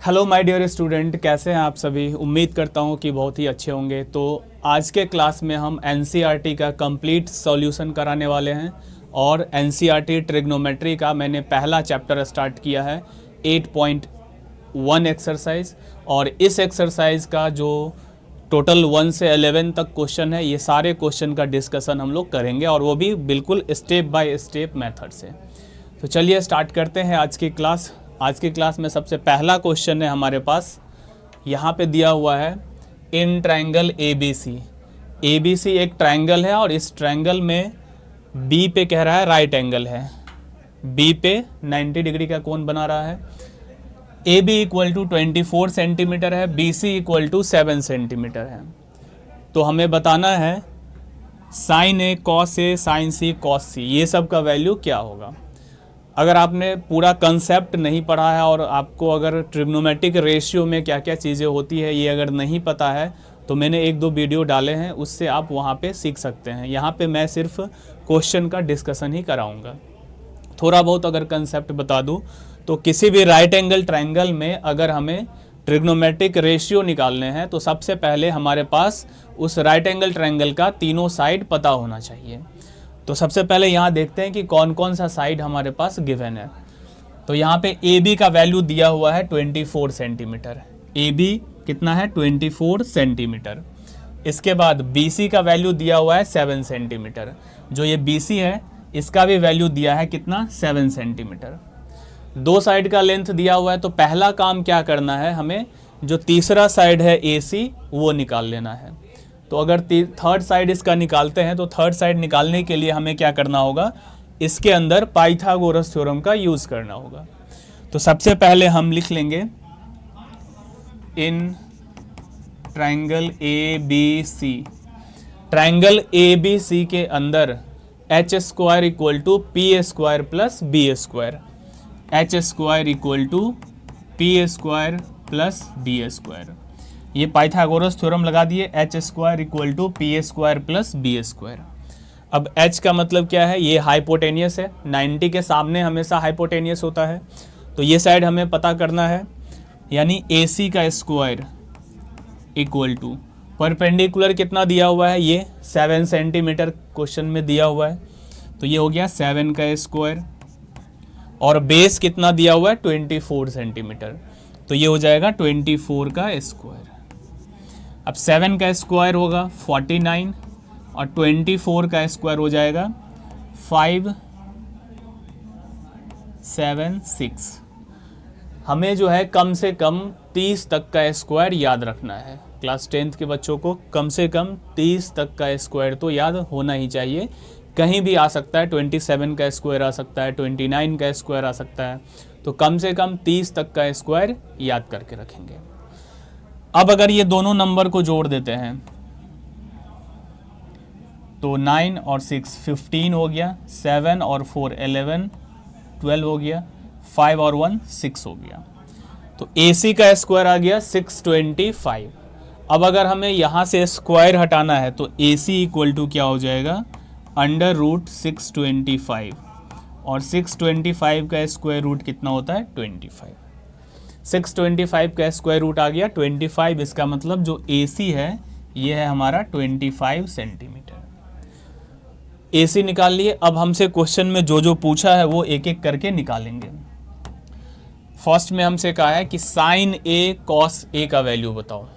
Hello my dear student, कैसे हैं आप सभी। उम्मीद करता हूं कि बहुत ही अच्छे होंगे। तो आज के क्लास में हम एनसीईआरटी का कंप्लीट सॉल्यूशन कराने वाले हैं और एनसीईआरटी ट्रिग्नोमेट्री का मैंने पहला चैप्टर स्टार्ट किया है 8.1 एक्सरसाइज। और इस एक्सरसाइज का जो टोटल 1 से 11 तक क्वेश्चन है, ये सारे क्वेश्चन का डिस्कशन हम लोग करेंगे और वो भी बिल्कुल स्टेप बाय स्टेप मेथड से। तो चलिए स्टार्ट करते हैं आज की क्लास। आज की क्लास में सबसे पहला क्वेश्चन है हमारे पास, यहाँ पे दिया हुआ है इन ट्रायंगल ABC। ABC एक ट्रायंगल है और इस ट्रायंगल में B पे कह रहा है राइट एंगल है, B पे 90 डिग्री का कोण बना रहा है। AB इक्वल टू 24 सेंटीमीटर है, BC इक्वल टू 7 सेंटीमीटर है। तो हमें बताना है sine A cos A sine C cos C, ये सब का वैल्यू क्या होगा। अगर आपने पूरा कंसेप्ट नहीं पढ़ा है और आपको अगर ट्रिग्नोमेट्रिक रेशियो में क्या क्या चीज़ें होती है ये अगर नहीं पता है, तो मैंने 1-2 वीडियो डाले हैं, उससे आप वहाँ पे सीख सकते हैं। यहाँ पे मैं सिर्फ क्वेश्चन का डिस्कशन ही कराऊंगा। थोड़ा बहुत अगर कंसेप्ट बता दूँ तो किसी भी राइट एंगल ट्रायंगल में अगर हमें ट्रिग्नोमेट्रिक रेशियो निकालने हैं तो सबसे पहले हमारे पास उस राइट एंगल ट्रायंगल का तीनों साइड पता होना चाहिए। तो सबसे पहले यहाँ देखते हैं कि कौन कौन सा साइड हमारे पास गिवन है। तो यहाँ पे AB का वैल्यू दिया हुआ है 24 सेंटीमीटर। AB कितना है 24 सेंटीमीटर। इसके बाद BC का वैल्यू दिया हुआ है 7 सेंटीमीटर। जो ये BC है इसका भी वैल्यू दिया है कितना 7 सेंटीमीटर। दो साइड का लेंथ दिया हुआ है, तो पहला काम क्या करना है, हमें जो तीसरा साइड है AC वो निकाल लेना है। तो अगर थर्ड साइड इसका निकालते हैं तो थर्ड साइड निकालने के लिए हमें क्या करना होगा, इसके अंदर पाइथागोरस थ्योरम का यूज़ करना होगा। तो सबसे पहले हम लिख लेंगे in triangle ABC, triangle ABC के अंदर h square equal to P square plus B square, h square equal to P square plus B square. ये पाइथागोरस थ्योरम लगा दिए, h square equal to P square plus B square. अब h का मतलब क्या है, ये हाइपोटेनियस है, 90 के सामने हमेशा हाइपोटेनियस होता है, तो ये साइड हमें पता करना है। यानी AC का स्क्वायर इक्वल टू परपेंडिकुलर कितना दिया हुआ है, ये 7 सेंटीमीटर क्वेश्चन में दिया हुआ है, तो ये हो गया 7 का स्क्वायर। और बेस कितना दिया हुआ है 24 सेंटीमीटर, तो ये हो जाएगा 24 का स्क्वायर। अब 7 का स्क्वायर होगा 49 और 24 का स्क्वायर हो जाएगा 576। हमें जो है कम से कम 30 तक का स्क्वायर याद रखना है। क्लास 10th के बच्चों को कम से कम 30 तक का स्क्वायर तो याद होना ही चाहिए। कहीं भी आ सकता है, 27 का स्क्वायर आ सकता है, 29 का स्क्वायर आ सकता है, तो कम से कम 30 तक का स्क्वायर याद करके रखेंगे। अब अगर ये दोनों नंबर को जोड़ देते हैं तो 9 और 6 15 हो गया, 7 और 4 11 12 हो गया, 5 और 1 6 हो गया। तो AC का स्क्वायर आ गया 625। अब अगर हमें यहाँ से स्क्वायर हटाना है तो AC इक्वल टू क्या हो जाएगा अंडर रूट 625, और 625 का स्क्वायर रूट कितना होता है 25। 625 का स्क्वायर रूट आ गया 25, इसका मतलब जो AC है ये है हमारा 25 सेंटीमीटर। AC निकाल लिए। अब हमसे क्वेश्चन में जो जो पूछा है वो एक एक करके निकालेंगे। फर्स्ट में हमसे कहा है कि साइन A कॉस A का वैल्यू बताओ।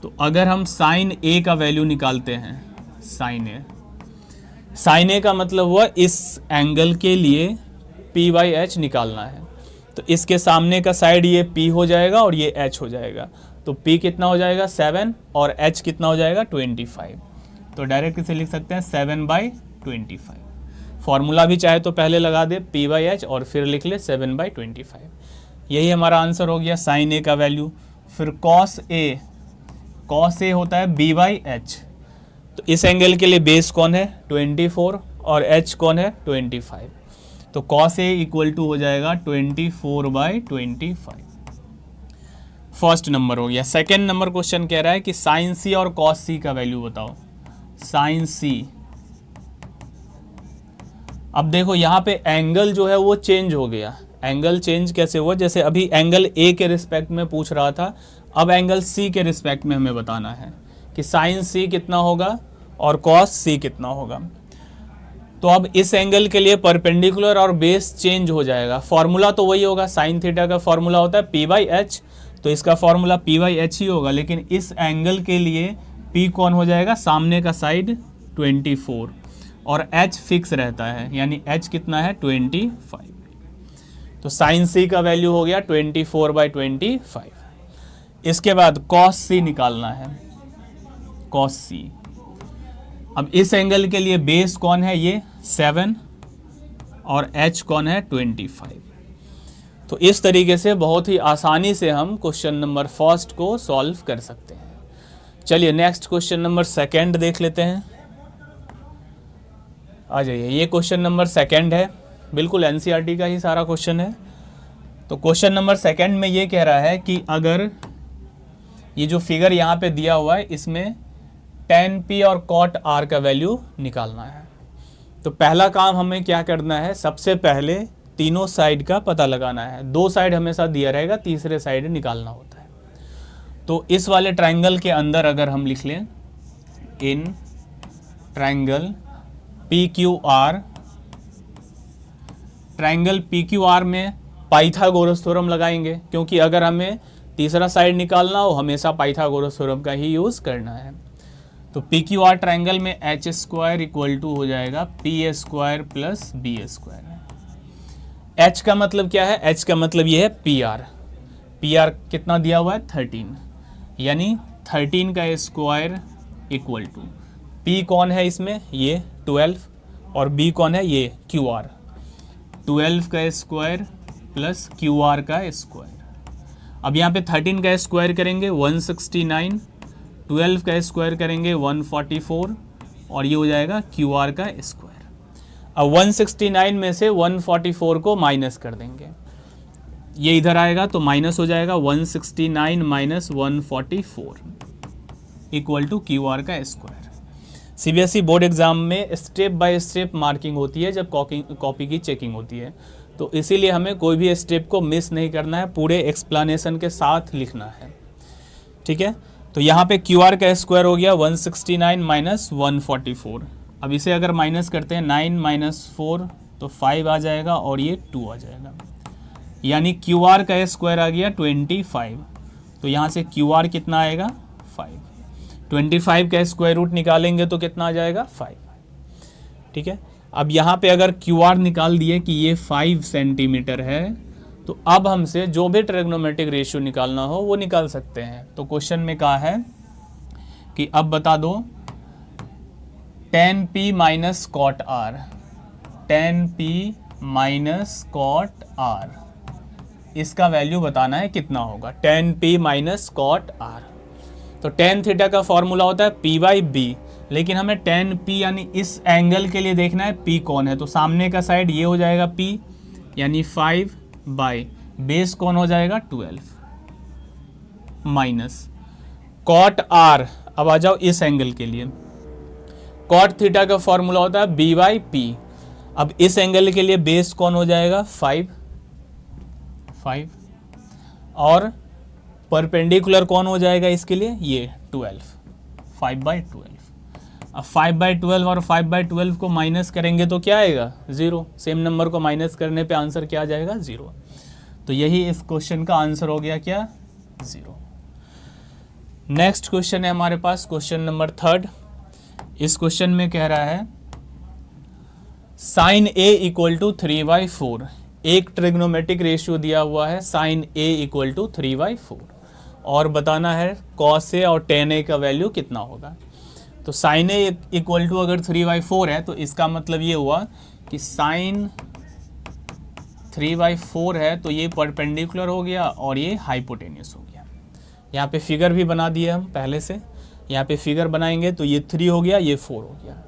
तो अगर हम साइन A का वैल्यू निकालते हैं, साइन A का मतलब हुआ इस एंगल के लिए P/H निकालना है, तो इसके सामने का साइड ये P हो जाएगा और ये H हो जाएगा। तो P कितना हो जाएगा 7 और H कितना हो जाएगा 25। तो डायरेक्ट इसे लिख सकते हैं 7/25। फॉर्मूला भी चाहे तो पहले लगा दे P/H और फिर लिख ले 7/25। यही हमारा आंसर हो गया साइन A का वैल्यू। फिर कॉस A होता है B/H। तो इस एंगल के लिए बेस कौन है 24 और H कौन है 25, तो cos A इक्वल टू हो जाएगा 24/25। फर्स्ट नंबर हो गया। सेकेंड नंबर क्वेश्चन कह रहा है कि साइन C और cos C का वैल्यू बताओ। साइन C, अब देखो यहाँ पे एंगल जो है वो चेंज हो गया, एंगल चेंज कैसे हुआ, जैसे अभी एंगल ए के रिस्पेक्ट में पूछ रहा था, अब एंगल सी के रिस्पेक्ट में हमें बताना है कि साइन सी कितना होगा और कॉस सी कितना होगा। तो अब इस एंगल के लिए परपेंडिकुलर और बेस चेंज हो जाएगा। फॉर्मूला तो वही होगा, साइन थीटा का फॉर्मूला होता है पी बाई एच, तो इसका फॉर्मूला पी बाई एच ही होगा, लेकिन इस एंगल के लिए पी कौन हो जाएगा, सामने का साइड 24 और एच फिक्स रहता है, यानी एच कितना है 25। तो साइन सी का वैल्यू हो गया 24/25। इसके बाद कॉस सी निकालना है, कॉस सी। अब इस एंगल के लिए बेस कौन है, ये 7 और एच कौन है 25। तो इस तरीके से बहुत ही आसानी से हम क्वेश्चन नंबर फर्स्ट को सॉल्व कर सकते हैं। चलिए नेक्स्ट क्वेश्चन नंबर सेकंड देख लेते हैं। आ जाइए, ये क्वेश्चन नंबर सेकंड है, बिल्कुल एनसीईआरटी का ही सारा क्वेश्चन है। तो क्वेश्चन नंबर सेकंड में ये कह रहा है कि अगर ये जो फिगर यहाँ पे दिया हुआ है इसमें tan p और cot r का वैल्यू निकालना है। तो पहला काम हमें क्या करना है, सबसे पहले तीनों साइड का पता लगाना है। दो साइड हमेशा दिया रहेगा, तीसरे साइड निकालना होता है। तो इस वाले ट्राइंगल के अंदर अगर हम लिख लें in triangle PQR, triangle PQR में पाइथागोरस थ्योरम लगाएंगे, क्योंकि अगर हमें तीसरा साइड निकालना हो हमेशा पाइथागोरस थ्योरम का ही यूज़ करना है। तो PQR ट्राइंगल में h स्क्वायर इक्वल टू हो जाएगा PA square plus BA square. h का मतलब क्या है, h का मतलब ये है PR। PR कितना दिया हुआ है 13, यानी 13 का स्क्वायर इक्वल टू P कौन है इसमें, ये 12, और B कौन है, ये QR। 12 का स्क्वायर प्लस QR का स्क्वायर। अब यहाँ पे 13 का स्क्वायर करेंगे 169, 12 का स्क्वायर करेंगे 144, और ये हो जाएगा QR का स्क्वायर। अब 169 में से 144 को माइनस कर देंगे, ये इधर आएगा तो माइनस हो जाएगा 169 माइनस 144 इक्वल टू QR का स्क्वायर। सीबीएसई बोर्ड एग्जाम में स्टेप बाय स्टेप मार्किंग होती है जब कॉपी की चेकिंग होती है, तो इसीलिए हमें कोई भी स्टेप को मिस नहीं करना है, पूरे एक्सप्लेनेशन के साथ लिखना है। ठीक है, तो यहाँ पे QR का स्क्वायर हो गया 169 माइनस 144। अब इसे अगर माइनस करते हैं 9 माइनस 4 तो 5 आ जाएगा और ये 2 आ जाएगा, यानी QR का स्क्वायर आ गया 25। तो यहाँ से QR कितना आएगा 5। 25 का स्क्वायर रूट निकालेंगे तो कितना आ जाएगा 5। ठीक है, अब यहाँ पे अगर QR निकाल दिए कि ये 5 सेंटीमीटर है, तो अब हमसे जो भी ट्रिग्नोमेट्रिक रेशियो निकालना हो वो निकाल सकते हैं। तो क्वेश्चन में कहा है कि अब बता दो tan p माइनस कॉट आर, tan p माइनस कॉट आर, इसका वैल्यू बताना है कितना होगा, tan p माइनस कॉट आर। तो tan थीटा का फॉर्मूला होता है p बाई बी, लेकिन हमें tan p यानी इस एंगल के लिए देखना है p कौन है, तो सामने का साइड ये हो जाएगा p, यानी 5 बाई बेस कौन हो जाएगा 12 माइनस कॉट r। अब आ जाओ इस एंगल के लिए, कॉट थीटा का फॉर्मूला होता है b बाई पी। अब इस एंगल के लिए बेस कौन हो जाएगा 5 और परपेंडिकुलर कौन हो जाएगा इसके लिए, ये 12, 5/12। अब 5/12 और 5/12 को माइनस करेंगे तो क्या आएगा 0। सेम नंबर को माइनस करने पे आंसर क्या आ जाएगा 0। तो यही इस क्वेश्चन का आंसर हो गया क्या 0। नेक्स्ट क्वेश्चन है हमारे पास क्वेश्चन नंबर थर्ड। इस क्वेश्चन में कह रहा है साइन a इक्वल टू 3/4, एक ट्रिग्नोमेट्रिक रेशियो दिया हुआ है साइन a इक्वल टू 3/4, और बताना है कॉस a और टेन a का वैल्यू कितना होगा। तो साइन a इक्वल टू अगर 3/4 है तो इसका मतलब ये हुआ कि साइन 3/4 है तो ये परपेंडिकुलर हो गया और ये हाइपोटेन्यूस हो गया। यहाँ पे फिगर भी बना दिए हम पहले से, यहाँ पे फिगर बनाएंगे तो ये 3 हो गया, ये 4 हो गया।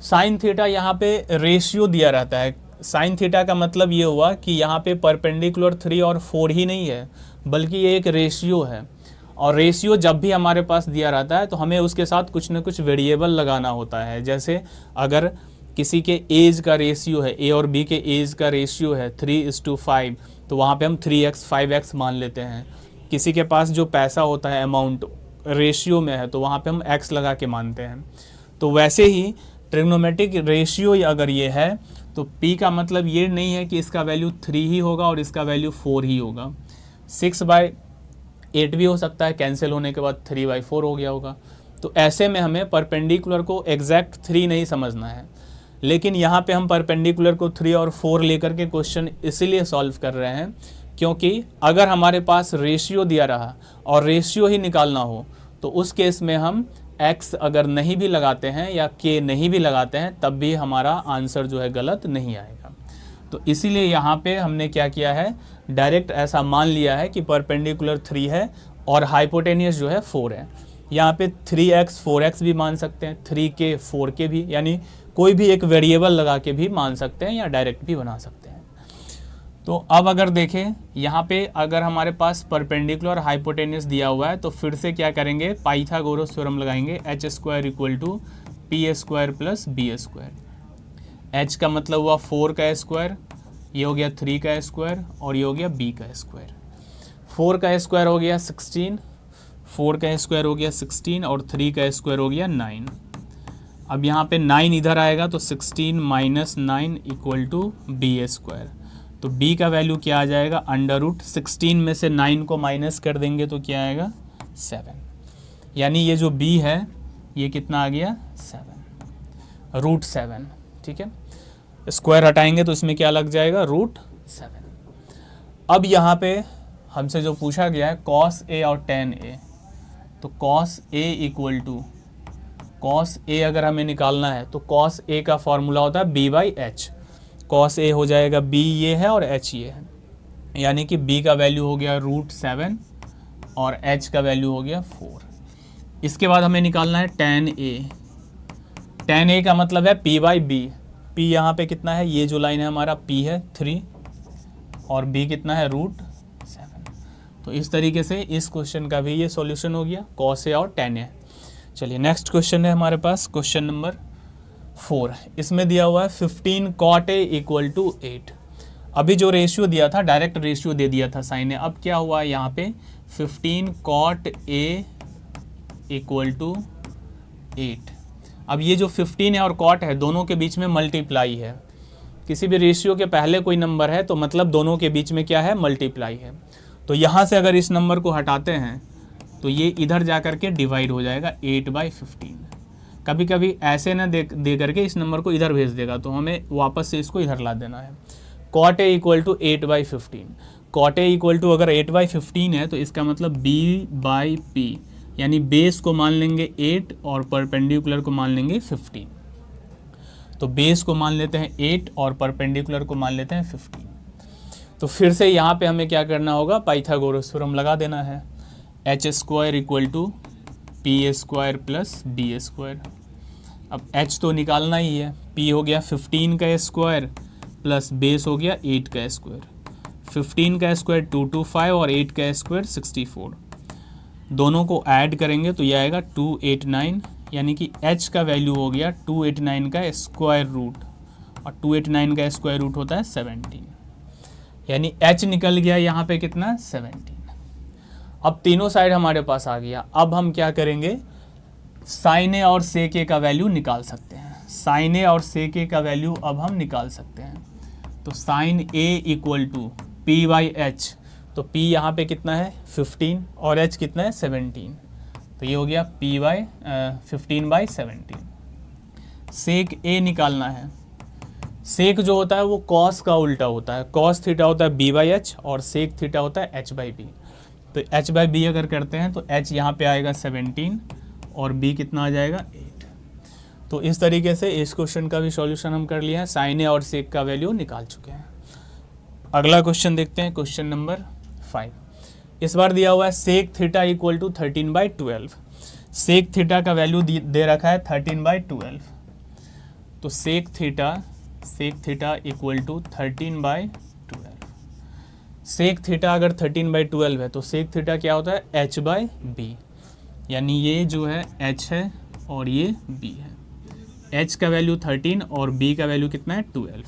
साइन थीटा यहाँ पे रेशियो दिया रहता है, साइन थीटा का मतलब ये हुआ कि यहाँ पे परपेंडिकुलर 3 और 4 ही नहीं है बल्कि ये एक रेशियो है, और रेशियो जब भी हमारे पास दिया रहता है तो हमें उसके साथ कुछ न कुछ वेरिएबल लगाना होता है। जैसे अगर किसी के एज का रेशियो है, ए और बी के एज का रेशियो है 3:5, तो वहाँ पे हम 3x 5x मान लेते हैं। किसी के पास जो पैसा होता है अमाउंट रेशियो में है, तो वहाँ पे हम x लगा के मानते हैं। तो वैसे ही ट्रिग्नोमेट्रिक रेशियो अगर ये है तो p का मतलब ये नहीं है कि इसका वैल्यू 3 ही होगा और इसका वैल्यू 4 ही होगा। 6/8 भी हो सकता है, कैंसिल होने के बाद 3/4 हो गया होगा। तो ऐसे में हमें परपेंडिकुलर को एग्जैक्ट 3 नहीं समझना है, लेकिन यहाँ पे हम परपेंडिकुलर को 3 और 4 लेकर के क्वेश्चन इसीलिए सॉल्व कर रहे हैं क्योंकि अगर हमारे पास रेशियो दिया रहा और रेशियो ही निकालना हो तो उस केस में हम x अगर नहीं भी लगाते हैं या k नहीं भी लगाते हैं तब भी हमारा आंसर जो है गलत नहीं आएगा। तो इसीलिए यहाँ पे हमने क्या किया है, डायरेक्ट ऐसा मान लिया है कि परपेंडिकुलर 3 है और हाइपोटेनियस जो है 4 है। यहाँ पे 3x 4x भी मान सकते हैं, 3k 4k भी, यानी कोई भी एक वेरिएबल लगा के भी मान सकते हैं या डायरेक्ट भी बना सकते हैं। तो अब अगर देखें यहाँ पे अगर हमारे पास परपेंडिकुलर हाइपोटेनियस दिया हुआ है तो फिर से क्या करेंगे, पाइथागोरस थ्योरम लगाएंगे, h² = p² + b²। h का मतलब हुआ 4 का स्क्वायर, ये हो गया 3 का स्क्वायर और ये हो गया b का स्क्वायर। 4 का स्क्वायर हो गया 16, 4 का स्क्वायर हो गया 16 और 3 का स्क्वायर हो गया 9। अब यहाँ पे 9 इधर आएगा तो 16 - 9 = b²। तो b का वैल्यू क्या आ जाएगा, √16 में से 9 को माइनस कर देंगे तो क्या आएगा 7, यानी ये जो b है ये कितना आ गया 7, √7। ठीक है, स्क्वायर हटाएंगे तो इसमें क्या लग जाएगा, √7। अब यहाँ पे हमसे जो पूछा गया है cos a और tan a, तो cos a = cos a अगर हमें निकालना है तो cos a का फॉर्मूला होता है b/h। cos a हो जाएगा b ये है और h ये है, यानी कि b का वैल्यू हो गया √7 और h का वैल्यू हो गया 4। इसके बाद हमें निकालना है tan a। tan a का मतलब है p/b। p यहाँ पे कितना है, ये जो लाइन है हमारा p है 3 और b कितना है √7। तो इस तरीके से इस क्वेश्चन का भी ये सॉल्यूशन हो गया, cos a और tan a। चलिए नेक्स्ट क्वेश्चन है हमारे पास, क्वेश्चन नंबर 4। इसमें दिया हुआ है 15 cot a = 8। अभी जो रेशियो दिया था डायरेक्ट रेशियो दे दिया था साइन ए, अब क्या हुआ है यहाँ पे 15 cot a = 8। अब ये जो 15 है और cot है दोनों के बीच में मल्टीप्लाई है। किसी भी रेशियो के पहले कोई नंबर है तो मतलब दोनों के बीच में क्या है, मल्टीप्लाई है। तो यहाँ से अगर इस नंबर को हटाते हैं तो ये इधर जा करके डिवाइड हो जाएगा 8/15। कभी कभी ऐसे ना दे करके इस नंबर को इधर भेज देगा तो हमें वापस से इसको इधर ला देना है। cot a = 8/15। cot a = अगर 8/15 है तो इसका मतलब b/p, यानी बेस को मान लेंगे 8 और परपेंडिकुलर को मान लेंगे 15। तो बेस को मान लेते हैं 8 और परपेंडिकुलर को मान लेते हैं 15। तो फिर से यहाँ पे हमें क्या करना होगा, पाइथागोरस थ्योरम लगा देना है। h² = p² + b²। अब h तो निकालना ही है, p हो गया 15 का स्क्वायर प्लस बेस हो गया 8 का स्क्वायर। 15 का स्क्वायर 225 और 8 का स्क्वायर 64। दोनों को ऐड करेंगे तो यह आएगा 289, यानी कि h का वैल्यू हो गया 289 का स्क्वायर रूट, और 289 का स्क्वायर रूट होता है 17, यानी h निकल गया यहाँ पे कितना 17। अब तीनों साइड हमारे पास आ गया। अब हम क्या करेंगे, साइन ए और सेक ए का वैल्यू निकाल सकते हैं। साइन ए और सेक ए का वैल्यू अब हम निकाल सकते हैं। तो साइन ए = p/h, तो p यहाँ पे कितना है 15 और h कितना है 17, तो ये हो गया p/15/17। सेक ए निकालना है। सेक जो होता है वो कॉस का उल्टा होता है, कॉस थीटा होता है b/h और सेक थीटा होता है h/b। तो h/b अगर करते हैं तो h यहाँ पे आएगा 17 और b कितना आ जाएगा 8। तो इस तरीके से इस क्वेश्चन का भी सॉल्यूशन हम कर लिए हैं, साइन ए और सेक का वैल्यू निकाल चुके हैं। अगला क्वेश्चन देखते हैं, क्वेश्चन नंबर 5। इस बार दिया हुआ है सेक थीटा = 13/12। सेक थीटा का वैल्यू दे रखा है 13/12। तो सेक थीटा = 13/12। सेक थीटा अगर 13/12 है तो सेक थीटा क्या होता है h/b, यानी ये जो है h है और ये b है। एच का वैल्यू 13 और बी का वैल्यू कितना है 12।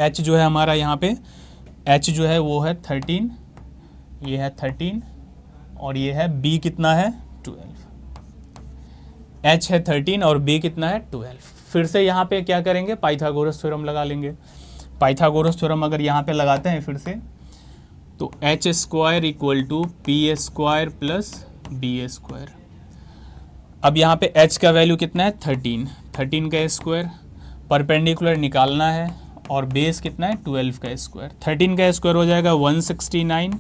एच जो है हमारा यहाँ पे एच जो है वो है 13, ये है 13 और ये है बी कितना है 12। एच है 13 और बी कितना है 12। फिर से यहाँ पे क्या करेंगे, पाइथागोरस थ्योरम लगा लेंगे। पाइथागोरस थ्योरम अगर यहाँ पे लगाते हैं फिर से, तो H square equal to P square plus B square. अब यहाँ पे h का वैल्यू कितना है 13 का स्क्वायर, परपेंडिकुलर निकालना है और बेस कितना है 12 का स्क्वायर। 13 का स्क्वायर हो जाएगा 169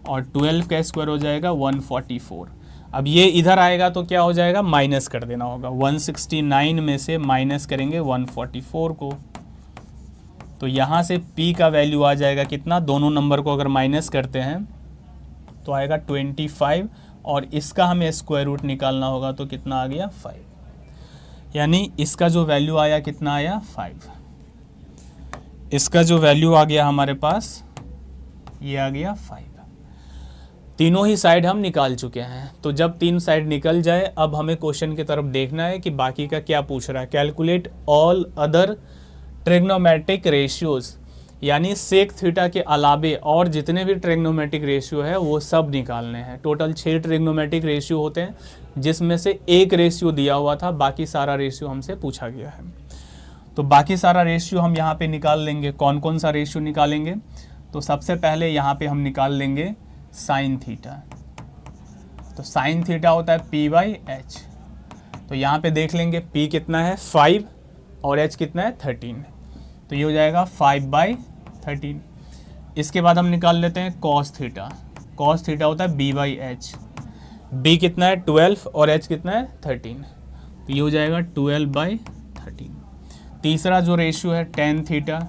और 12 का स्क्वायर हो जाएगा 144। अब ये इधर आएगा तो क्या हो जाएगा, माइनस कर देना होगा। 169 में से माइनस करेंगे 144 को, तो यहाँ से p का वैल्यू आ जाएगा कितना, दोनों नंबर को अगर माइनस करते हैं तो आएगा 25 और इसका हमें स्क्वायर रूट निकालना होगा तो कितना आ गया 5, यानी इसका जो वैल्यू आया कितना आया 5। इसका जो वैल्यू आ गया हमारे पास ये आ गया 5। तीनों ही साइड हम निकाल चुके हैं। तो जब तीन साइड निकल जाए अब हमें क्वेश्चन की तरफ देखना है कि बाकी का क्या पूछ रहा है। Calculate all other trigonometric ratios, यानी सेक थीटा के अलावे और जितने भी ट्रिग्नोमेट्रिक रेशियो है वो सब निकालने हैं। टोटल 6 ट्रिग्नोमेट्रिक रेशियो होते हैं जिसमें से एक रेशियो दिया हुआ था, बाकी सारा रेशियो हमसे पूछा गया है। तो बाकी सारा रेशियो हम यहाँ पे निकाल लेंगे। कौन कौन सा रेशियो निकालेंगे, तो सबसे पहले यहाँ पे हम निकाल लेंगे साइन थीटा। तो साइन थीटा होता है p/h। तो यहाँ पे देख लेंगे p कितना है 5 और h कितना है 13, तो ये हो जाएगा 5/13। इसके बाद हम निकाल लेते हैं कॉस थीटा। कॉस थीटा होता है b/h। b कितना है 12 और h कितना है 13, तो ये हो जाएगा 12/13। तीसरा जो रेशियो है टेन थीटा।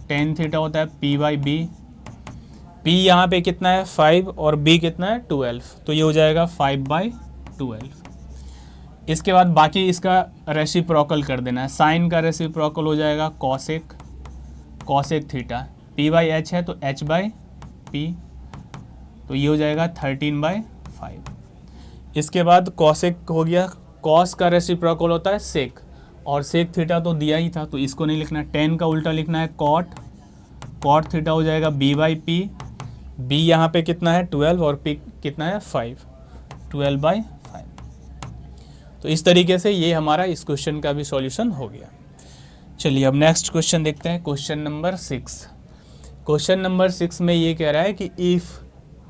टेन थीटा होता है p/b। p यहाँ पे कितना है 5 और b कितना है 12, तो ये हो जाएगा 5/12। इसके बाद बाकी इसका रेसिप्रोकल कर देना है। साइन का रेसिप्रोकल हो जाएगा कॉसेक। कॉसेक थीटा p/h है तो h/p, तो ये हो जाएगा 13/5। इसके बाद कॉसेक हो गया। कॉस का रेसिप्रोकल होता है सेक, और सेक थीटा तो दिया ही था तो इसको नहीं लिखना। टेन का उल्टा लिखना है कॉट। कॉट थीटा हो जाएगा b/p। b यहाँ पे कितना है 12 और p कितना है 5, 12/5। तो इस तरीके से ये हमारा इस क्वेश्चन का भी सॉल्यूशन हो गया। चलिए अब नेक्स्ट क्वेश्चन देखते हैं, क्वेश्चन नंबर 6। क्वेश्चन नंबर 6 में ये कह रहा है कि if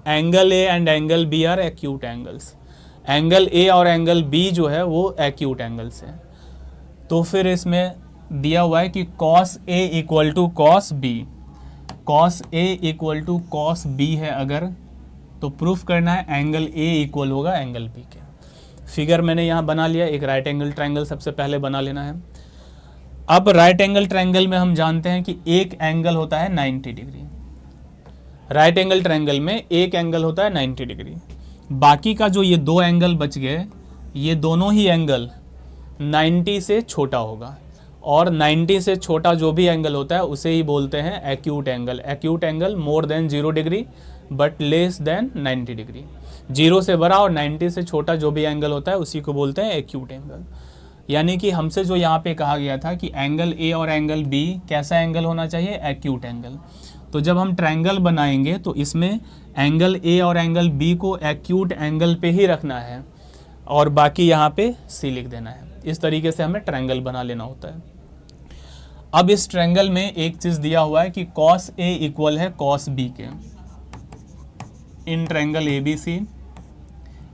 angle A and angle B are acute angles. Angle A और एंगल बी जो है वो एक्यूट एंगल्स है। तो फिर इसमें दिया हुआ है कि cos A equal to cos B. Cos A equal to cos B है अगर, तो प्रूफ करना है एंगल ए इक्वल होगा एंगल बी के। फिगर मैंने यहाँ बना लिया। एक राइट एंगल ट्रायंगल सबसे पहले बना लेना है। अब राइट एंगल ट्रायंगल में हम जानते हैं कि एक एंगल होता है 90 डिग्री। राइट एंगल ट्रायंगल में एक एंगल होता है 90 डिग्री। बाकी का जो ये दो एंगल बच गए, ये दोनों ही एंगल 90 से छोटा होगा, और 90 से छोटा जो भी एंगल होता है उसे ही बोलते हैं acute angle. Acute angle more than 0 degree but less than 90 degree. 0 से बड़ा और 90 से छोटा जो भी एंगल होता है उसी को बोलते हैं एक्यूट एंगल। यानी कि हमसे जो यहाँ पे कहा गया था कि एंगल ए और एंगल बी कैसा एंगल होना चाहिए, एक्यूट एंगल। तो जब हम ट्रायंगल बनाएंगे तो इसमें एंगल ए और एंगल बी को एक्यूट एंगल पे ही रखना है और बाकी यहाँ पे सी लिख देना है। इस तरीके से हमें ट्रायंगल बना लेना होता है। अब इस ट्रायंगल में एक चीज़ दिया हुआ है कि कॉस ए इक्वल है कॉस बी के। In triangle A B C,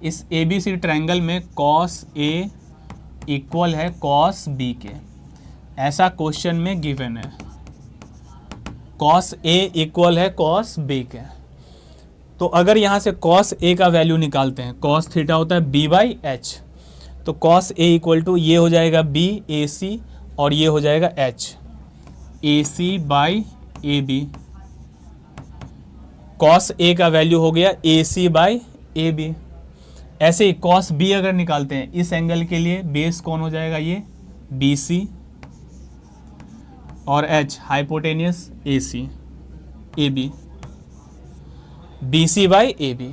इस ए बी सी ट्रायंगल में कॉस ए इक्वल है कॉस बी के, ऐसा क्वेश्चन में गिवन है। कॉस ए इक्वल है कॉस बी के। तो अगर यहाँ से कॉस ए का वैल्यू निकालते हैं, कॉस थीटा होता है b/h, तो कॉस ए इक्वल टू ये हो जाएगा b AC और ये हो जाएगा h, AC/AB। कॉस ए का वैल्यू हो गया AC/AB। ऐसे ही कॉस बी अगर निकालते हैं इस एंगल के लिए, बेस कौन हो जाएगा, ये BC और h हाइपोटेनियस AB, BC/AB।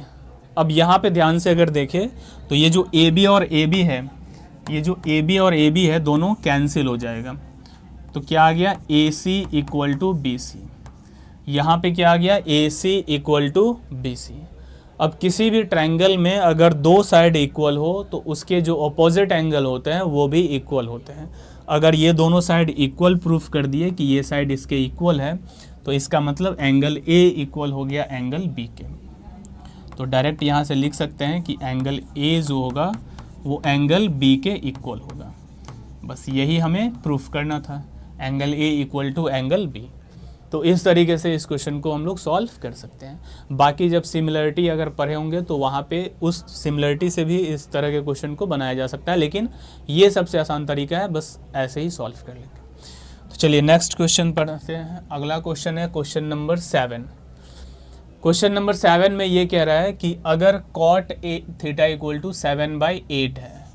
अब यहाँ पे ध्यान से अगर देखें तो ये जो AB और AB है, ये जो ए बी और ए बी है दोनों कैंसिल हो जाएगा, तो क्या आ गया ए सी इक्वल टू बी सी। यहाँ पे क्या आ गया ए सी इक्वल टू बी सी। अब किसी भी ट्रायंगल में अगर दो साइड इक्वल हो तो उसके जो अपोजिट एंगल होते हैं वो भी इक्वल होते हैं। अगर ये दोनों साइड इक्वल प्रूफ कर दिए कि ये साइड इसके इक्वल है, तो इसका मतलब एंगल ए इक्वल हो गया एंगल बी के। तो डायरेक्ट यहाँ से लिख सकते हैं कि एंगल ए जो होगा वो एंगल बी के इक्वल होगा। बस यही हमें प्रूफ करना था, angle A equal to angle B. तो इस तरीके से इस क्वेश्चन को हम लोग सॉल्व कर सकते हैं। बाकी जब सिमिलरिटी अगर पढ़े होंगे तो वहाँ पे उस सिमिलरिटी से भी इस तरह के क्वेश्चन को बनाया जा सकता है, लेकिन ये सबसे आसान तरीका है, बस ऐसे ही सॉल्व कर लेंगे। तो चलिए नेक्स्ट क्वेश्चन पढ़ते हैं। अगला क्वेश्चन है क्वेश्चन नंबर 7। क्वेश्चन नंबर 7 में ये कह रहा है कि अगर कॉट थीटा इक्वल टू 7/8 है,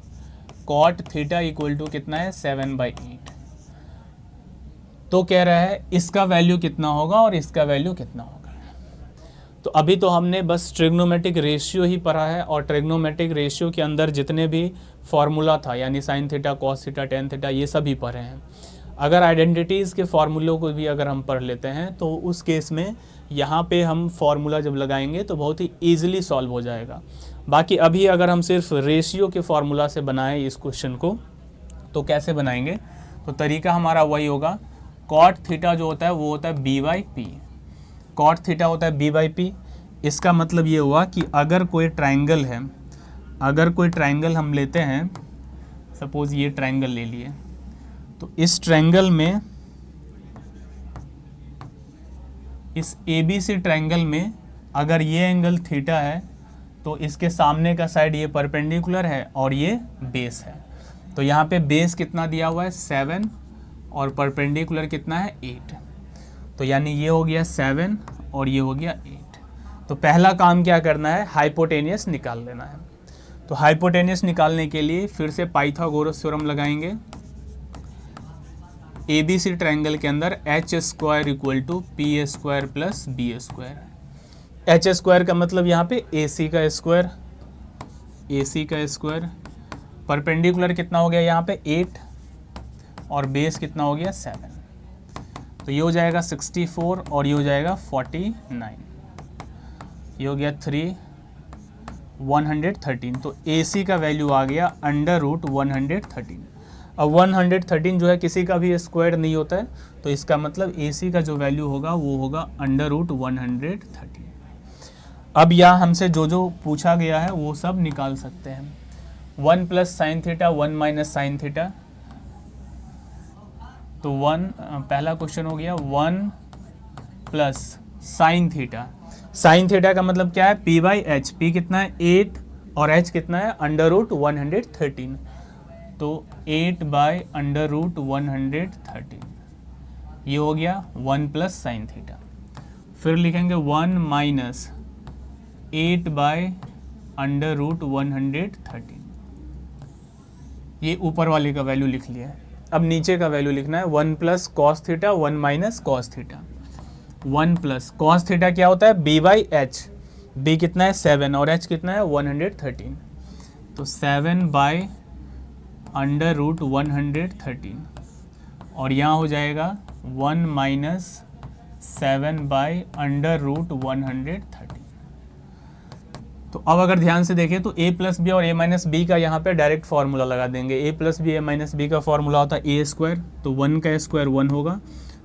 कॉट थीटा इक्वल टू कितना है 7/8, तो कह रहा है इसका वैल्यू कितना होगा और इसका वैल्यू कितना होगा। तो अभी तो हमने बस ट्रिग्नोमेट्रिक रेशियो ही पढ़ा है, और ट्रिग्नोमेट्रिक रेशियो के अंदर जितने भी फॉर्मूला था यानी sine theta, cos theta, tan theta, ये सभी पढ़े हैं। अगर आइडेंटिटीज़ के फार्मूलों को भी अगर हम पढ़ लेते हैं तो उस केस में यहाँ पे हम फार्मूला जब लगाएंगे तो बहुत ही ईजिली सॉल्व हो जाएगा। बाकी अभी अगर हम सिर्फ रेशियो के फार्मूला से बनाएं इस क्वेश्चन को, तो कैसे बनाएंगे, तो तरीका हमारा वही होगा। कॉट थीटा जो होता है वो होता है B by P, cot theta होता है बी बाई पी। इसका मतलब ये हुआ कि अगर कोई ट्रायंगल है, अगर कोई ट्रायंगल हम लेते हैं, सपोज ये ट्रायंगल ले लिए, तो इस ट्रायंगल में, इस ए बी सी ट्रायंगल में अगर ये एंगल थीटा है तो इसके सामने का साइड ये परपेंडिकुलर है और ये बेस है। तो यहाँ पे बेस कितना दिया हुआ है 7 और परपेंडिकुलर कितना है 8। तो यानी ये हो गया 7 और ये हो गया 8। तो पहला काम क्या करना है, हाइपोटेनियस निकाल लेना है। तो हाइपोटेनियस निकालने के लिए फिर से पाइथागोरस थ्योरम लगाएंगे। ए बी सी ट्रायंगल के अंदर H square equal to P square plus B square. H square का मतलब यहाँ पे ए सी का स्क्वायर, ए सी का स्क्वायर, परपेंडिकुलर कितना हो गया यहाँ पे 8 और बेस कितना हो गया 7। तो ये हो जाएगा 64 और ये हो जाएगा 49, ये हो गया 3 113। तो ए सी का वैल्यू आ गया √113। अब 113 जो है किसी का भी स्क्वायर नहीं होता है, तो इसका मतलब ए सी का जो वैल्यू होगा वो होगा √113। अब यहाँ हमसे जो जो पूछा गया है वो सब निकाल सकते हैं। 1 plus sine theta, 1 minus sine theta, तो 1 पहला क्वेश्चन हो गया 1 plus sine theta. Sine theta का मतलब क्या है p बाई एच, पी कितना है 8 और h कितना है √113, तो 8 बाई √113, ये हो गया 1 प्लस साइन थीटा। फिर लिखेंगे 1 माइनस 8 बाई √113, ये ऊपर वाले का वैल्यू लिख लिया है। अब नीचे का वैल्यू लिखना है 1 plus cos theta, 1 minus cos theta. 1 plus cos theta क्या होता है b बाई एच, b कितना है 7 और h कितना है 113, तो 7 बाई √113 और यहाँ हो जाएगा 1 माइनस 7 बाई √113। तो अब अगर ध्यान से देखें तो a प्लस बी और a माइनस बी का यहाँ पे डायरेक्ट फार्मूला लगा देंगे। a plus B a minus B का फार्मूला होता है a स्क्वायर, तो 1 का स्क्वायर 1 होगा,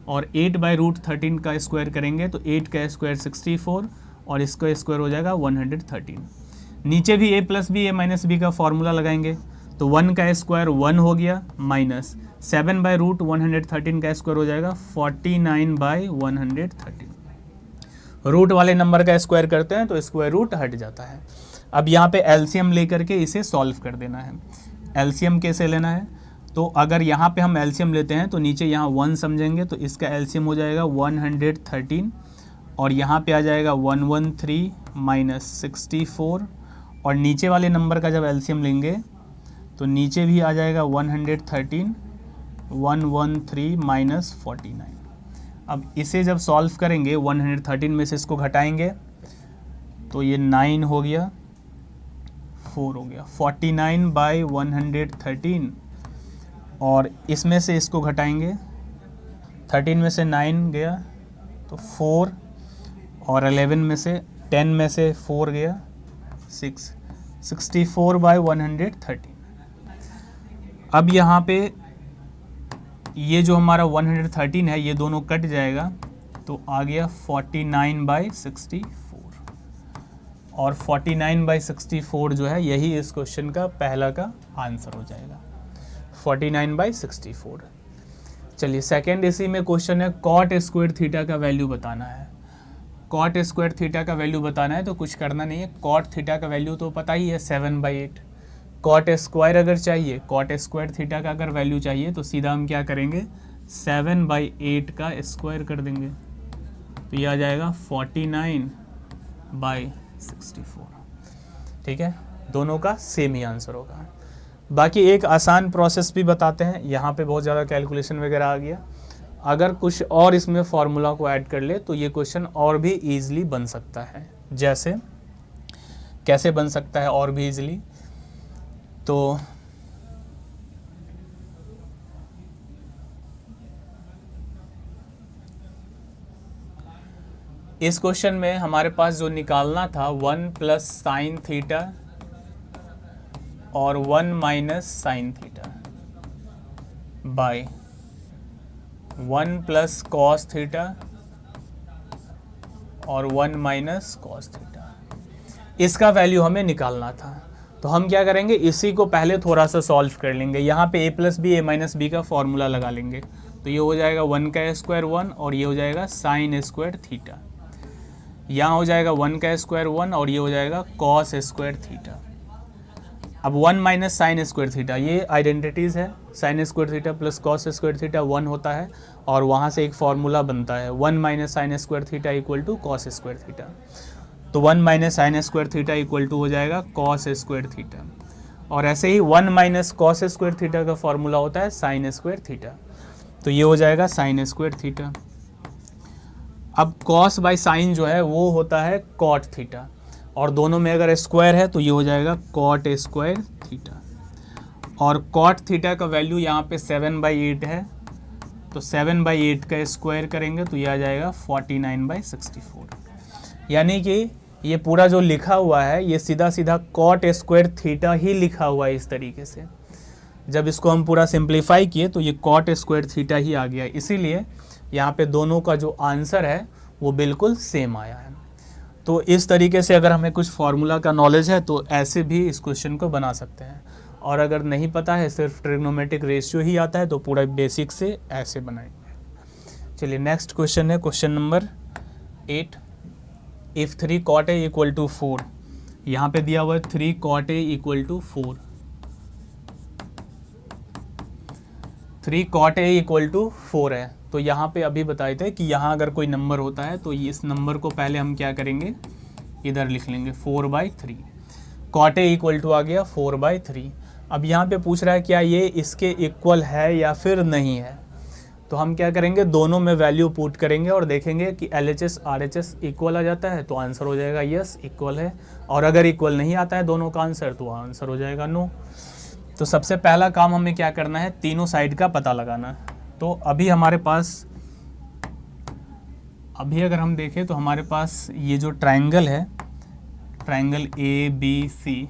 और 8 बाई √13 का स्क्वायर करेंगे तो 8 का स्क्वायर 64 और इसका स्क्वायर हो जाएगा 113। नीचे भी a plus B a minus B का फार्मूला लगाएंगे, तो 1 का स्क्वायर 1 हो गया, माइनस 7 बाई √113 का स्क्वायर हो जाएगा 49 बाई 113। रूट वाले नंबर का स्क्वायर करते हैं तो स्क्वायर रूट हट जाता है। अब यहाँ पे एलसीएम लेकर के इसे सॉल्व कर देना है। एलसीएम कैसे लेना है, तो अगर यहाँ पे हम एलसीएम लेते हैं तो नीचे यहाँ 1 समझेंगे, तो इसका एलसीएम हो जाएगा 113 और यहाँ पे आ जाएगा 113 माइनस 64, और नीचे वाले नंबर का जब एलसीएम लेंगे तो नीचे भी आ जाएगा 113 113 माइनस 49। अब इसे जब सॉल्व करेंगे 113 में से इसको घटाएंगे तो ये 9 हो गया, 4 हो गया 49/113 और इसमें से इसको घटाएंगे 13 में से 9 गया तो 4 और 11 में से 10 में से 4 गया 6 64/113। अब यहाँ पे ये जो हमारा 113 है ये दोनों कट जाएगा तो आ गया 49/64 और 49/64 जो है यही इस क्वेश्चन का पहला का आंसर हो जाएगा 49/64। चलिए सेकेंड इसी में क्वेश्चन है कॉट स्क्वायर थीटा का वैल्यू बताना है। कॉट स्क्वायर थीटा का वैल्यू बताना है तो कुछ करना नहीं है, कॉट थीटा का वैल्यू तो पता ही है 7/8। कॉट स्क्वायर अगर चाहिए, कॉट स्क्वायर थीटा का अगर वैल्यू चाहिए तो सीधा हम क्या करेंगे 7/8 का स्क्वायर कर देंगे तो ये आ जाएगा 49/64। ठीक है, दोनों का सेम ही आंसर होगा। बाकी एक आसान प्रोसेस भी बताते हैं, यहाँ पे बहुत ज़्यादा कैलकुलेशन वगैरह आ गया, अगर कुछ और इसमें फॉर्मूला को ऐड कर ले तो ये क्वेश्चन और भी ईजिली बन सकता है। जैसे कैसे बन सकता है और भी ईजिली, तो इस क्वेश्चन में हमारे पास जो निकालना था 1 + sin थीटा और 1 - sin theta by 1 + cos theta और 1 - cos थीटा, इसका वैल्यू हमें निकालना था। तो हम क्या करेंगे, इसी को पहले थोड़ा सा सॉल्व कर लेंगे। यहाँ पे a + b a - b का फॉर्मूला लगा लेंगे तो ये हो जाएगा 1 का स्क्वायर 1 और ये हो जाएगा sin स्क्वायर थीटा। यहाँ हो जाएगा 1 का स्क्वायर 1 और ये हो जाएगा cos स्क्वायर थीटा। अब 1 - sin स्क्वायर थीटा ये आइडेंटिटीज़ है, sin square theta plus cos square theta 1 होता है और वहाँ से एक फार्मूला बनता है 1 - sin square theta = cos square theta. तो 1 - sin स्क्वायर थीटा = हो जाएगा cos स्क्वायर थीटा और ऐसे ही 1 - cos स्क्वायर थीटा का फार्मूला होता है sin स्क्वायर थीटा, तो ये हो जाएगा sin स्क्वायर थीटा। अब cos बाई साइन जो है वो होता है cot थीटा और दोनों में अगर स्क्वायर है तो ये हो जाएगा cot स्क्वायर थीटा और cot थीटा का वैल्यू यहाँ पे 7/8 है तो 7/8 का स्क्वायर करेंगे तो ये आ जाएगा 49/64। यानी कि ये पूरा जो लिखा हुआ है ये सीधा सीधा cot स्क्वायर थीटा ही लिखा हुआ है इस तरीके से। जब इसको हम पूरा सिंप्लीफाई किए तो ये cot स्क्वायर थीटा ही आ गया, इसीलिए यहाँ पे दोनों का जो आंसर है वो बिल्कुल सेम आया है। तो इस तरीके से अगर हमें कुछ फार्मूला का नॉलेज है तो ऐसे भी इस क्वेश्चन को बना सकते हैं, और अगर नहीं पता है सिर्फ ट्रिग्नोमेट्रिक रेशियो ही आता है तो पूरा बेसिक से ऐसे बनाएंगे। चलिए नेक्स्ट क्वेश्चन है question number 8। If 3 cot a = 4, यहाँ पे दिया हुआ है 3 cot a = 4। 3 cot a = 4 है तो यहाँ पे अभी बताए थे कि यहाँ अगर कोई नंबर होता है तो इस नंबर को पहले हम क्या करेंगे, इधर लिख लेंगे 4/3। cot a = आ गया 4/3। अब यहाँ पे पूछ रहा है क्या ये इसके इक्वल है या फिर नहीं है, तो हम क्या करेंगे दोनों में वैल्यू पुट करेंगे और देखेंगे कि LHS RHS इक्वल आ जाता है तो आंसर हो जाएगा यस इक्वल है, और अगर इक्वल नहीं आता है दोनों का आंसर तो आंसर हो जाएगा नो। तो सबसे पहला काम हमें क्या करना है, तीनों साइड का पता लगाना है। तो अभी हमारे पास, अभी अगर हम देखें तो हमारे पास ये जो ट्रायंगल है, ट्रायंगल ABC,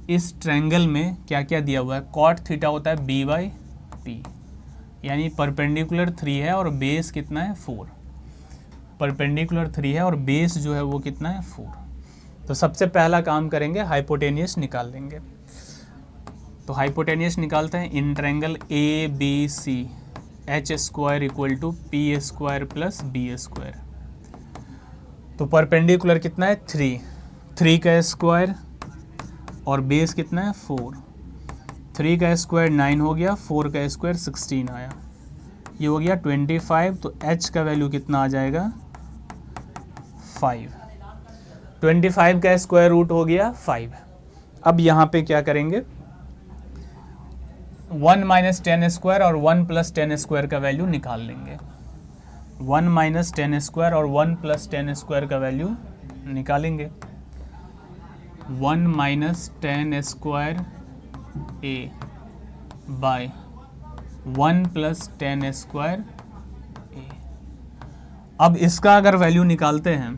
इस ट्रायंगल में क्या क्या दिया हुआ है, cot थीटा होता है B/P, यानी परपेंडिकुलर 3 है और बेस कितना है 4। परपेंडिकुलर 3 है और बेस जो है वो कितना है 4। तो सबसे पहला काम करेंगे हाइपोटेनियस निकाल देंगे। तो हाइपोटेनियस निकालते हैं। इन triangle ABC h² = p² + b²। तो परपेंडिकुलर कितना है 3 का स्क्वायर और बेस कितना है 4। 3 का स्क्वायर 9 हो गया, 4 का स्क्वायर 16 आया, ये हो गया 25। तो h का वैल्यू कितना आ जाएगा 5। 25 का स्क्वायर रूट हो गया 5। अब यहाँ पे क्या करेंगे, 1 - 10² और 1 + 10² का वैल्यू निकाल लेंगे। 1 - 10² और 1 + 10² का वैल्यू निकालेंगे। 1 माइनस टेन स्क्वायर ए बाय 1 प्लस टेन स्क्वायर ए। अब इसका अगर वैल्यू निकालते हैं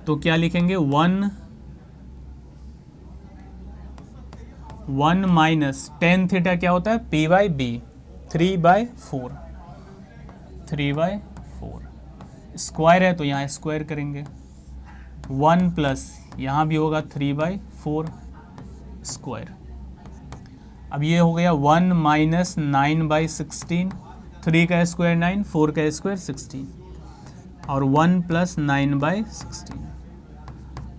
तो क्या लिखेंगे, 1 माइनस टेन थीटा क्या होता है, पी बाई बी, 3/4, 3/4 स्क्वायर है तो यहाँ स्क्वायर करेंगे, 1 प्लस यहाँ भी होगा 3/4 स्क्वायर। अब ये हो गया 1 माइनस 9/16, 3 का स्क्वायर 9, 4 का स्क्वायर 16 और 1 प्लस 9/16।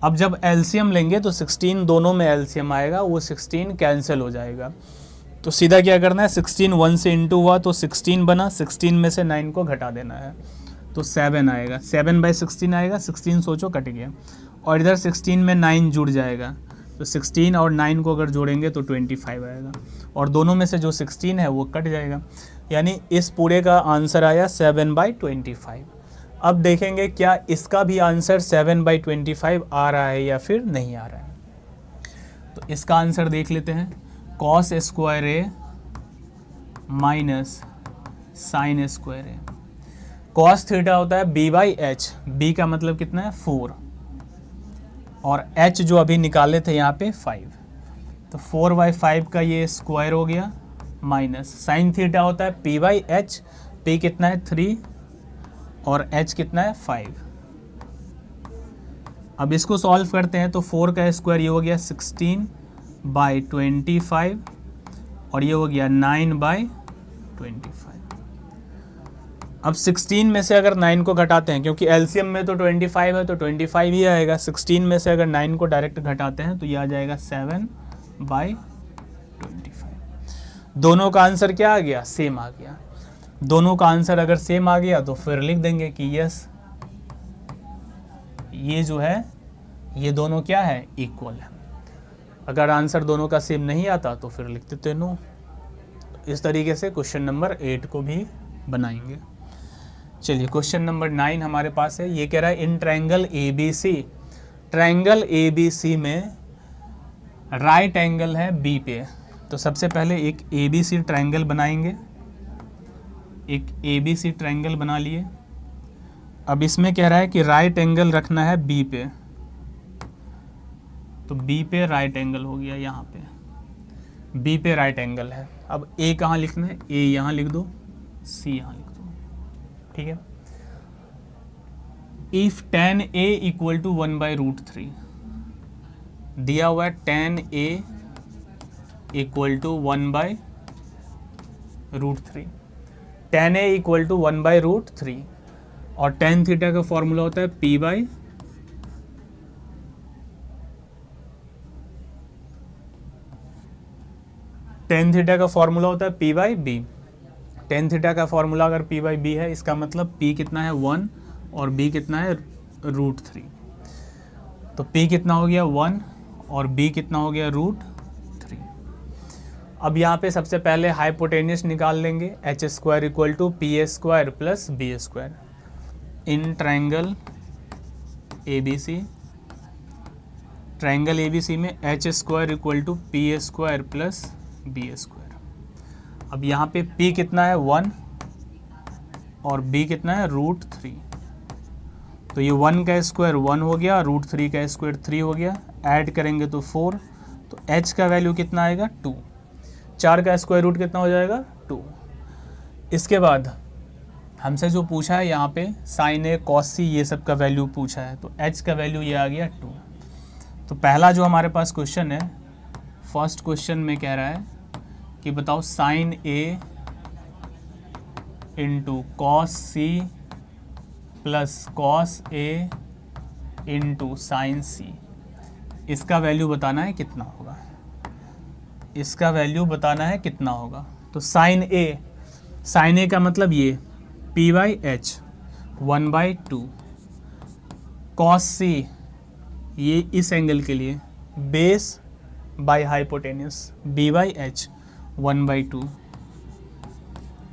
अब जब एलसीएम लेंगे तो 16 दोनों में एलसीएम आएगा, वो 16 कैंसिल हो जाएगा। तो सीधा क्या करना है, 16 1 से इंटू हुआ तो 16 बना, 16 में से 9 को घटा देना है तो 7 आएगा, 7/16 आएगा, 16 सोचो कट गया, और इधर 16 में 9 जुड़ जाएगा तो 16 और 9 को अगर जोड़ेंगे तो 25 आएगा, और दोनों में से जो 16 है वो कट जाएगा, यानी इस पूरे का आंसर आया 7/25। अब देखेंगे क्या इसका भी आंसर 7/25 आ रहा है या फिर नहीं आ रहा है। तो इसका आंसर देख लेते हैं, कॉस स्क्वायर ए माइनस साइन स्क्वायर ए। कॉस थीटा होता है b बाई एच, b का मतलब कितना है 4, और h जो अभी निकाले थे यहाँ पे 5, तो 4/5 का ये स्क्वायर हो गया, माइनस साइन थीटा होता है p बाई एच, p कितना है 3 और h कितना है 5। अब इसको सॉल्व करते हैं तो 4 का स्क्वायर ये हो गया 16/25 और ये हो गया 9/25। अब 16 में से अगर 9 को घटाते हैं, क्योंकि एलसीएम में तो 25 है तो 25 ही आएगा, 16 में से अगर 9 को डायरेक्ट घटाते हैं तो ये आ जाएगा 7/25। दोनों का आंसर क्या आ गया, सेम आ गया। दोनों का आंसर अगर सेम आ गया तो फिर लिख देंगे कि यस, ये जो है ये दोनों क्या है, इक्वल है। अगर आंसर दोनों का सेम नहीं आता तो फिर लिख देते नो। इस तरीके से क्वेश्चन नंबर 8 को भी बनाएंगे। चलिए क्वेश्चन नंबर 9 हमारे पास है, ये कह रहा है in triangle ABC, triangle ABC में राइट एंगल है B पे। तो सबसे पहले एक ABC ट्रायंगल बनाएंगे, एक ABC ट्रायंगल बना लिए। अब इसमें कह रहा है कि राइट एंगल रखना है B पे, तो B पे राइट एंगल हो गया, यहाँ पे B पे राइट एंगल है। अब A कहाँ लिखना है, A यहाँ लिख दो, C यहाँ लिख दो, ठीक है। If tan A equal to 1/√3 दिया हुआ है, tan A equal to 1/√3, tan A equal to 1/√3 और tan थीटा का फॉर्मूला होता है P बाई tan थीटा का फॉर्मूला होता है P by B. tan theta का फॉर्मूला अगर P बाई बी है, इसका मतलब P कितना है 1 और B कितना है √3, तो P कितना हो गया 1 और B कितना हो गया √3। अब यहाँ पे सबसे पहले हाइपोटेन्यूस निकाल लेंगे, h² equal to PA² plus B²। In triangle ABC, triangle ABC में h² equal to PA² plus B²। अब यहाँ पे P कितना है 1 और B कितना है √3, तो ये 1 का स्क्वायर 1 हो गया, √3 का स्क्वायर 3 हो गया, ऐड करेंगे तो 4, तो h का वैल्यू कितना आएगा 2, 4 का स्क्वायर रूट कितना हो जाएगा 2। इसके बाद हमसे जो पूछा है यहाँ पे साइन ए कॉस सी ये सब का वैल्यू पूछा है, तो h का वैल्यू ये आ गया 2। तो पहला जो हमारे पास क्वेश्चन है, फर्स्ट क्वेश्चन में कह रहा है कि बताओ sine A into cos C plus cos A into sine C, इसका वैल्यू बताना है कितना होगा, इसका वैल्यू बताना है कितना होगा। तो साइन ए का मतलब ये P by H 1/2, cos C ये इस एंगल के लिए base by hypotenuse B by H 1/2,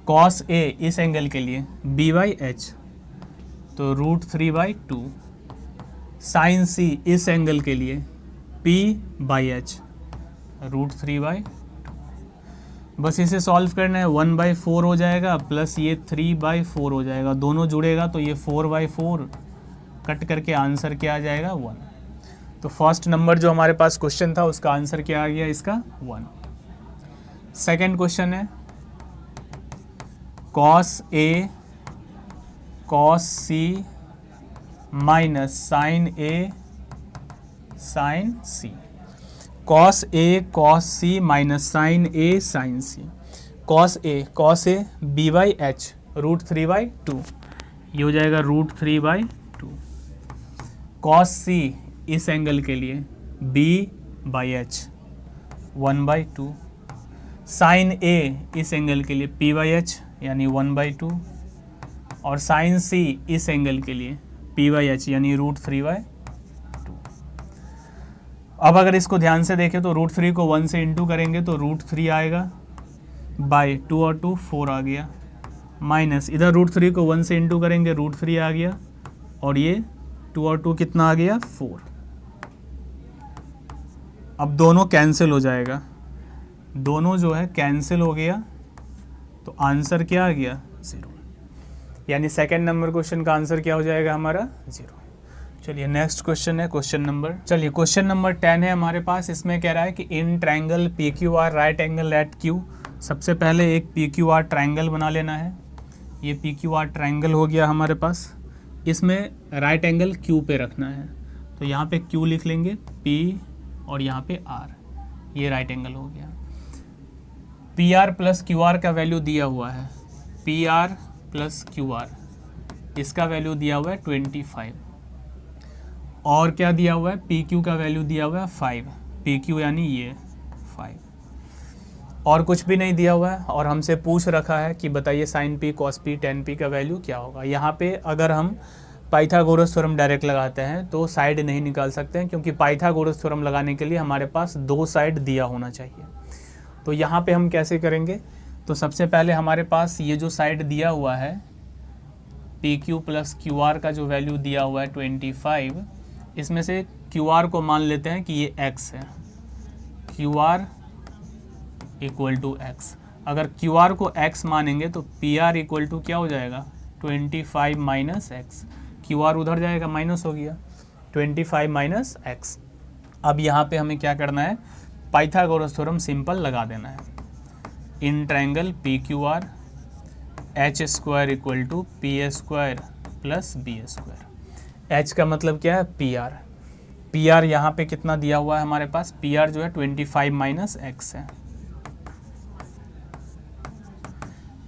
cos A इस एंगल के लिए B बाई एच तो √3/2, साइन सी इस एंगल के लिए P/H √3/2। बस इसे सॉल्व करना है, 1/4 हो जाएगा प्लस ये 3/4 हो जाएगा, दोनों जुड़ेगा तो ये 4/4 कट करके आंसर क्या आ जाएगा 1। तो फर्स्ट नंबर जो हमारे पास क्वेश्चन था उसका आंसर क्या आ गया इसका 1। सेकंड क्वेश्चन है cos A cos C minus sin A sin C। cos A cos C minus sin A sin C। cos A B/H √3/2, ये हो जाएगा √3/2। cos C इस एंगल के लिए B/H 1/2। sin A इस एंगल के लिए P/H यानी 1/2, और sin C इस एंगल के लिए P/H यानी √3/2। अब अगर इसको ध्यान से देखें तो √3 को 1 से इंटू करेंगे तो √3 आएगा, बाय 2 और 2 4 आ गया, माइनस इधर √3 को 1 से इंटू करेंगे √3 आ गया, और ये 2 और 2 कितना आ गया 4। अब दोनों कैंसिल हो जाएगा, दोनों जो है कैंसिल हो गया, तो आंसर क्या आ गया 0। यानी सेकंड नंबर क्वेश्चन का आंसर क्या हो जाएगा हमारा 0। चलिए नेक्स्ट क्वेश्चन है क्वेश्चन नंबर 10 है हमारे पास। इसमें कह रहा है कि in triangle PQR right angle at Q। सबसे पहले एक PQR ट्रायंगल बना लेना है। ये PQR ट्रायंगल हो गया हमारे पास, इसमें राइट एंगल Q पे रखना है, तो यहाँ पे Q लिख लेंगे P और यहाँ पे R, ये राइट एंगल हो गया। PR प्लस QR का वैल्यू दिया हुआ है, PR प्लस QR इसका वैल्यू दिया हुआ है 25, और क्या दिया हुआ है PQ का वैल्यू दिया हुआ है 5, PQ यानी ये 5, और कुछ भी नहीं दिया हुआ है। और हमसे पूछ रखा है कि बताइए sin P cos P tan P का वैल्यू क्या होगा। यहाँ पे अगर हम पाइथागोरस थ्योरम डायरेक्ट लगाते हैं तो साइड नहीं निकाल सकते हैं, क्योंकि पाइथागोरस थ्योरम लगाने के लिए हमारे पास 2 साइड दिया होना चाहिए। तो यहाँ पे हम कैसे करेंगे, तो सबसे पहले हमारे पास ये जो साइड दिया हुआ है PQ प्लस QR का जो वैल्यू दिया हुआ है 25, इसमें से QR को मान लेते हैं कि ये x है, QR इक्वल टू x। अगर QR को x मानेंगे तो PR इक्वल टू क्या हो जाएगा 25 माइनस एक्स। QR उधर जाएगा, माइनस हो गया 25 माइनस एक्स। अब यहाँ पे हमें क्या करना है, पाइथागोरस थ्योरम सिंपल लगा देना है। In triangle PQR h² equal to P² plus B²। h का मतलब क्या है PR। PR यहाँ पे कितना दिया हुआ है हमारे पास, PR जो है 25 माइनस एक्स है।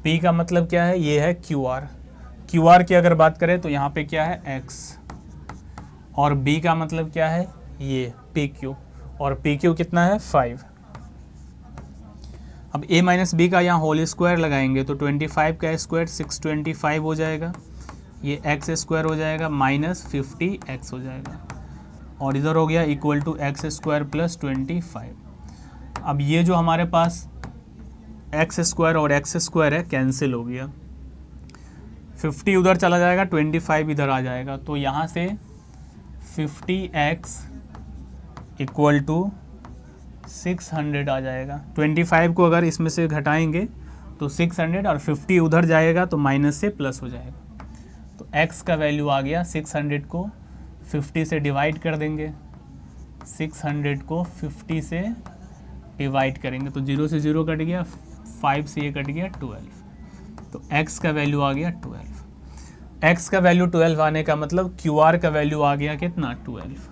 P का मतलब क्या है, ये है QR। QR की अगर बात करें तो यहाँ पे क्या है x, और B का मतलब क्या है ये PQ, और PQ कितना है 5। अब A माइनस B का यहाँ होल स्क्वायर लगाएंगे तो 25 का स्क्वायर 625 हो जाएगा, ये x² हो जाएगा माइनस 50x हो जाएगा, और इधर हो गया इक्वल टू x² प्लस 25। अब ये जो हमारे पास x² और x² है कैंसिल हो गया, 50 उधर चला जाएगा 25 इधर आ जाएगा, तो यहाँ से 50x इक्वल टू 600 आ जाएगा। 25 को अगर इसमें से घटाएंगे तो 600, और 50 उधर जाएगा तो माइनस से प्लस हो जाएगा, तो x का वैल्यू आ गया 600 को 50 से डिवाइड कर देंगे, 600 को 50 से डिवाइड करेंगे तो 0 से 0 कट गया, 5 से ये कट गया 12, तो x का वैल्यू आ गया 12। x का वैल्यू 12 आने का मतलब QR का वैल्यू आ गया कितना 12।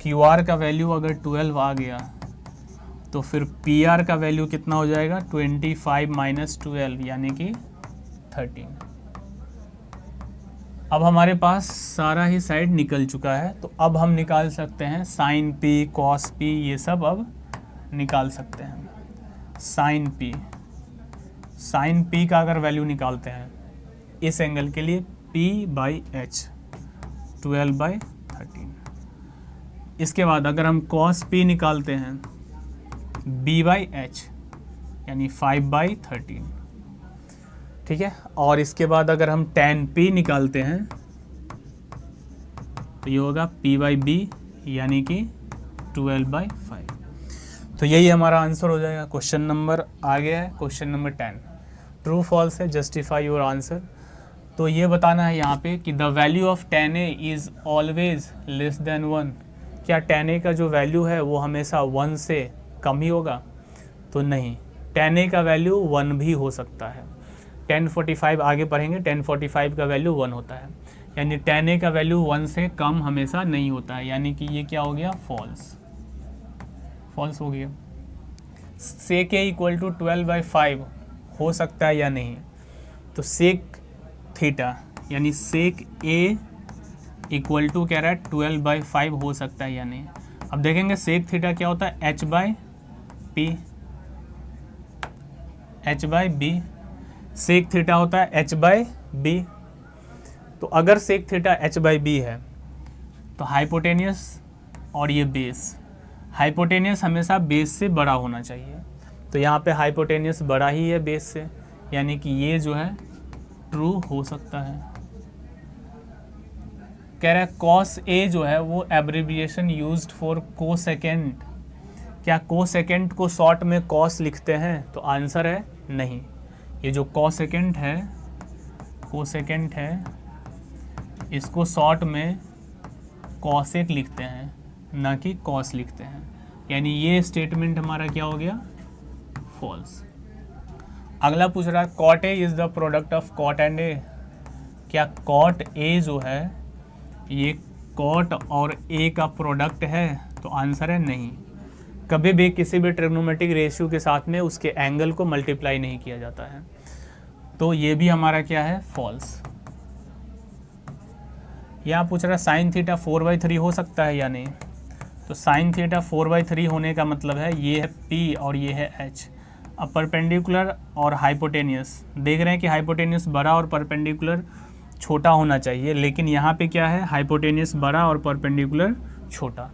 QR का वैल्यू अगर 12 आ गया तो फिर PR का वैल्यू कितना हो जाएगा 25 माइनस 12 यानी कि 13। अब हमारे पास सारा ही साइड निकल चुका है, तो अब हम निकाल सकते हैं sin P cos P, ये सब अब निकाल सकते हैं। sin P का अगर वैल्यू निकालते हैं इस एंगल के लिए P/H 12/13। इसके बाद अगर हम cos P निकालते हैं B/H यानी 5/13, ठीक है। और इसके बाद अगर हम tan P निकालते हैं तो ये होगा p/b यानी कि 12/5। तो यही हमारा आंसर हो जाएगा। क्वेश्चन नंबर आ गया है, क्वेश्चन नंबर 10। ट्रू फॉल्स है, जस्टिफाई योर आंसर। तो ये बताना है यहाँ पे कि the value of tan a is always less than 1। क्या tan a का जो वैल्यू है वो हमेशा 1 से कम ही होगा? तो नहीं, tan a का वैल्यू 1 भी हो सकता है। 1045 आगे पढ़ेंगे, 1045 का वैल्यू 1 होता है, यानी tan a का वैल्यू 1 से कम हमेशा नहीं होता है, यानी कि ये क्या हो गया? फॉल्स। फॉल्स हो गया। sec a इक्वल टू 12/5 हो सकता है या नहीं? तो sec थीटा यानी sec a इक्वल टू कह रहा है 12/5 हो सकता है या नहीं। अब देखेंगे sec थीटा क्या होता है? h/p, h/b। sec थीटा होता है h/b। तो अगर sec थीटा h/b है तो हाइपोटेनियस और ये बेस, हाइपोटेनियस हमेशा बेस से बड़ा होना चाहिए। तो यहाँ पे हाइपोटेनियस बड़ा ही है बेस से, यानी कि ये जो है ट्रू हो सकता है। कह रहा है cos a जो है वो एब्रिविएशन यूज्ड फॉर कोसेकेंड। क्या कोसेकेंड को शॉर्ट में cos लिखते हैं? तो आंसर है नहीं। ये जो कोसेकेंड है इसको शॉर्ट में कॉसेक लिखते हैं, ना कि कॉस लिखते हैं, यानी ये स्टेटमेंट हमारा क्या हो गया? फॉल्स। अगला पूछ रहा है cot A is the product of cot and A. क्या कॉट ए जो है ये कॉट और ए का प्रोडक्ट है? तो आंसर है नहीं। कभी भी किसी भी ट्रिग्नोमेट्रिक रेशियो के साथ में उसके एंगल को मल्टीप्लाई नहीं किया जाता है, तो ये भी हमारा क्या है? फॉल्स। यहाँ पूछ रहा है साइन थीटा 4/3 हो सकता है या नहीं? तो साइन थीटा 4/3 होने का मतलब है ये है P और ये है H। अब परपेंडिकुलर और हाइपोटेनियस देख रहे हैं कि हाइपोटेनियस बड़ा और परपेंडिकुलर छोटा होना चाहिए, लेकिन यहाँ पे क्या है? हाइपोटेनियस बड़ा और परपेंडिकुलर छोटा।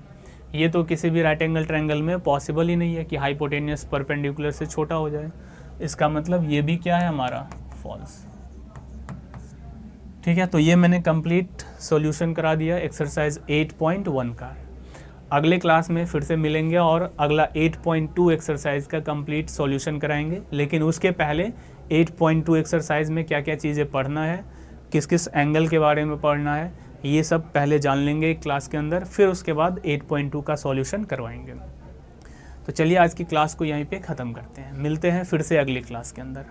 ये तो किसी भी राइट एंगल ट्रायंगल में पॉसिबल ही नहीं है कि हाइपोटेनियस परपेंडिकुलर से छोटा हो जाए। इसका मतलब ये भी क्या है हमारा? फॉल्स। ठीक है, तो ये मैंने कंप्लीट सॉल्यूशन करा दिया एक्सरसाइज 8.1 का। अगले क्लास में फिर से मिलेंगे और अगला 8.2 एक्सरसाइज का कंप्लीट सॉल्यूशन कराएंगे। लेकिन उसके पहले 8.2 एक्सरसाइज में क्या क्या चीज़ें पढ़ना है, किस किस एंगल के बारे में पढ़ना है, ये सब पहले जान लेंगे क्लास के अंदर, फिर उसके बाद 8.2 का सॉल्यूशन करवाएंगे। तो चलिए आज की क्लास को यहीं पे ख़त्म करते हैं, मिलते हैं फिर से अगली क्लास के अंदर।